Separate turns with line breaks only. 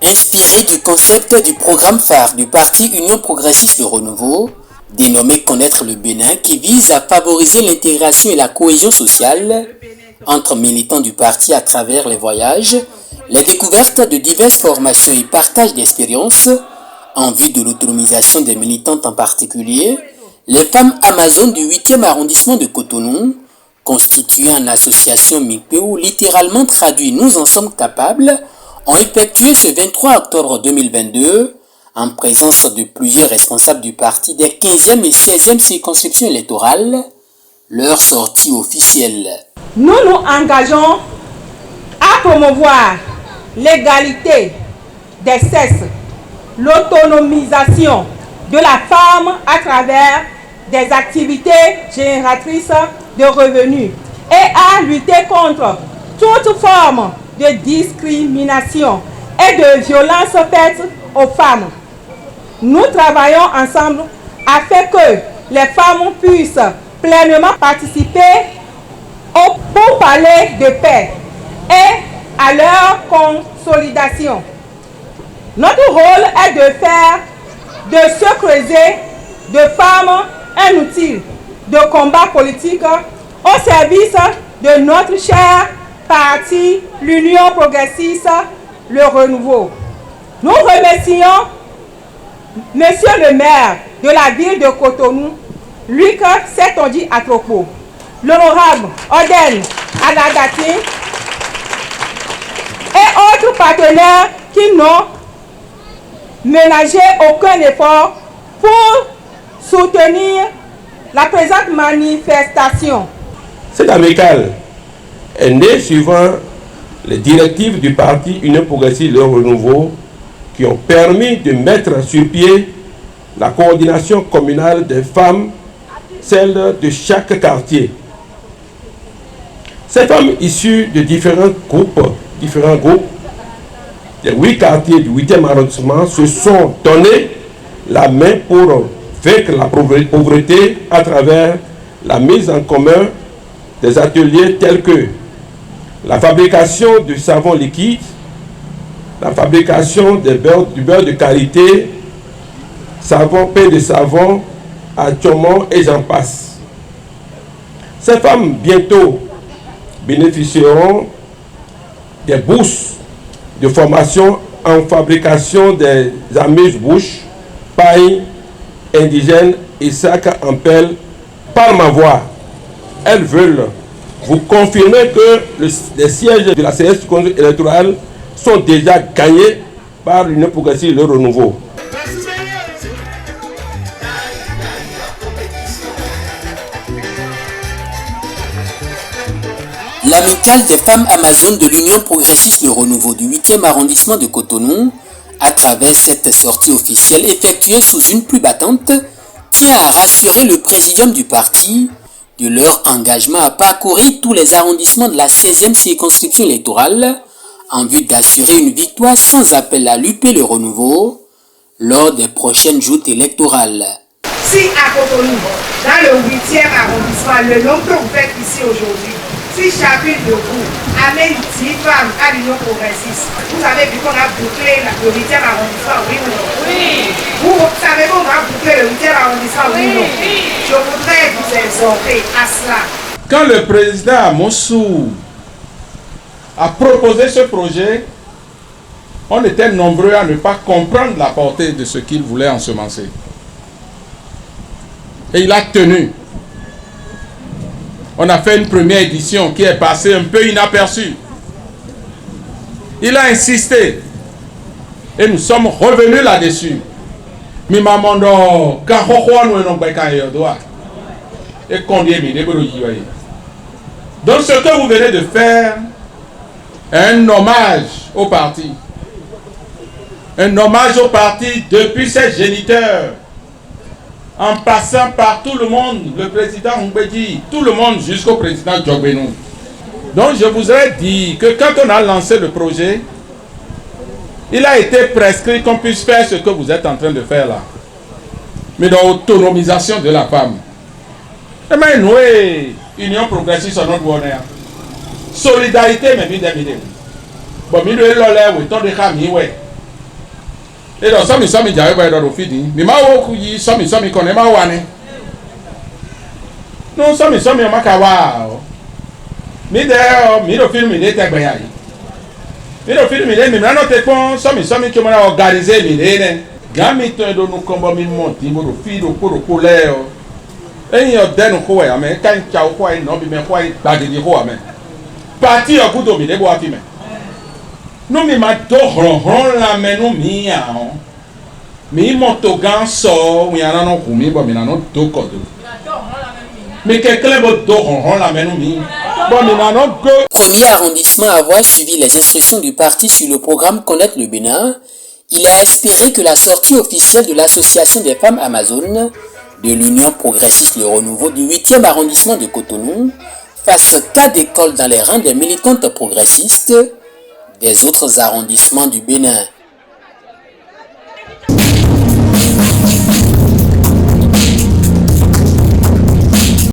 Inspiré du concept du programme phare du parti Union Progressiste Le Renouveau, dénommé Connaître le Bénin, qui vise à favoriser l'intégration et la cohésion sociale entre militants du parti à travers les voyages, les découvertes de diverses formations et partage d'expériences en vue de l'autonomisation des militantes en particulier, les femmes Amazones du 8e arrondissement de Cotonou, constituant une association MICPEO, littéralement traduit Nous en sommes capables, ont effectué ce 23 octobre 2022, en présence de plusieurs responsables du parti des 15e et 16e circonscriptions électorales, leur sortie officielle.
Nous nous engageons à promouvoir l'égalité des sexes, l'autonomisation de la femme à travers des activités génératrices de revenus et à lutter contre toute forme de discrimination et de violence faites aux femmes. Nous travaillons ensemble afin que les femmes puissent pleinement participer au pourparlers de paix et à leur consolidation. Notre rôle est de faire de ce creuset de femmes un outil de combat politique au service de notre cher parti, l'Union Progressiste, Le Renouveau. Nous remercions Monsieur le maire de la ville de Cotonou, Luc Setondi Atropo, l'honorable Oden Aladati et autres partenaires qui n'ont ménagé aucun effort pour soutenir la présente manifestation.
Cette amicale est née suivant les directives du parti Union Progressiste Le Renouveau qui ont permis de mettre sur pied la coordination communale des femmes, celle de chaque quartier. Ces femmes issues de différents groupes, des 8 quartiers du 8e arrondissement se sont donné la main pour vaincre la pauvreté à travers la mise en commun des ateliers tels que la fabrication du savon liquide, la fabrication du beurre de qualité, pain de savon, attiomont et j'en passe. Ces femmes bientôt bénéficieront des bourses de formation en fabrication des amuse-bouches, pailles indigènes et sacs en pelle par ma voix. Elles veulent vous confirmer que les sièges de la CS électorale sont déjà gagnés par l'Union Progressiste Le Renouveau.
L'amicale des femmes amazones de l'Union Progressiste Le Renouveau du 8e arrondissement de Cotonou, à travers cette sortie officielle effectuée sous une pluie battante, tient à rassurer le présidium du parti de leur engagement à parcourir tous les arrondissements de la 16e circonscription électorale en vue d'assurer une victoire sans appel à l'UP Le Renouveau lors des prochaines joutes électorales.
Si à Cotonou, dans le 8e arrondissement, le nom que vous faites ici aujourd'hui, si chacune de vous amène 10 femmes à l'Union Progressiste, vous avez vu qu'on a bouclé le 8e arrondissement, oui ou non? Oui. Vous savez qu'on a bouclé le 8e arrondissement, oui ou non? Je voudrais vous exhorter à cela.
Quand le président Moussou a proposé ce projet, on était nombreux à ne pas comprendre la portée de ce qu'il voulait ensemencer. Et il a tenu. On a fait une première édition qui est passée un peu inaperçue. Il a insisté. Et nous sommes revenus là-dessus. Donc ce que vous venez de faire est un hommage au parti. Un hommage au parti depuis ses géniteurs. En passant par tout le monde, le président Mbedi, tout le monde jusqu'au président Djogbenou. Donc je vous ai dit que quand on a lancé le projet, il a été prescrit qu'on puisse faire ce que vous êtes en train de faire là. Mais dans l'autonomisation de la femme. Et maintenant, Union Progressiste sur notre bonheur. Solidarité, mais bien. Bon, mais le lolé, oui, tant de familles, oui. Et donc, ça me dit, dans le fini. Mais ma ou qui ça me connaît ma wane. Non, ça me ma kawa. Mais d'ailleurs, mais le film il était bien. Mais le film il est même là notre point, ça me qui m'a organisé il est. Gami to do no combo mi monti mo do fi do ko colère. Et yo den ko ya mais kan chao ko ai no bi me ko ai gbagidi ko amen. Parti o ku do mi de bo afi me. No mi ma do hon la me no mi a on. Mi motogan so mi ana no ku mi bo mi na no do ko do. Mais quelqu'un bo do hon la me no mi. Bo mi na no go.
Premier arrondissement à avoir suivi les instructions du parti sur le programme Connaître le Bénin, il a inspiré que la sortie officielle de l'Association des femmes amazones de l'Union progressiste Le Renouveau du 8e arrondissement de Cotonou fasse cas d'école dans les rangs des militantes progressistes des autres arrondissements du Bénin.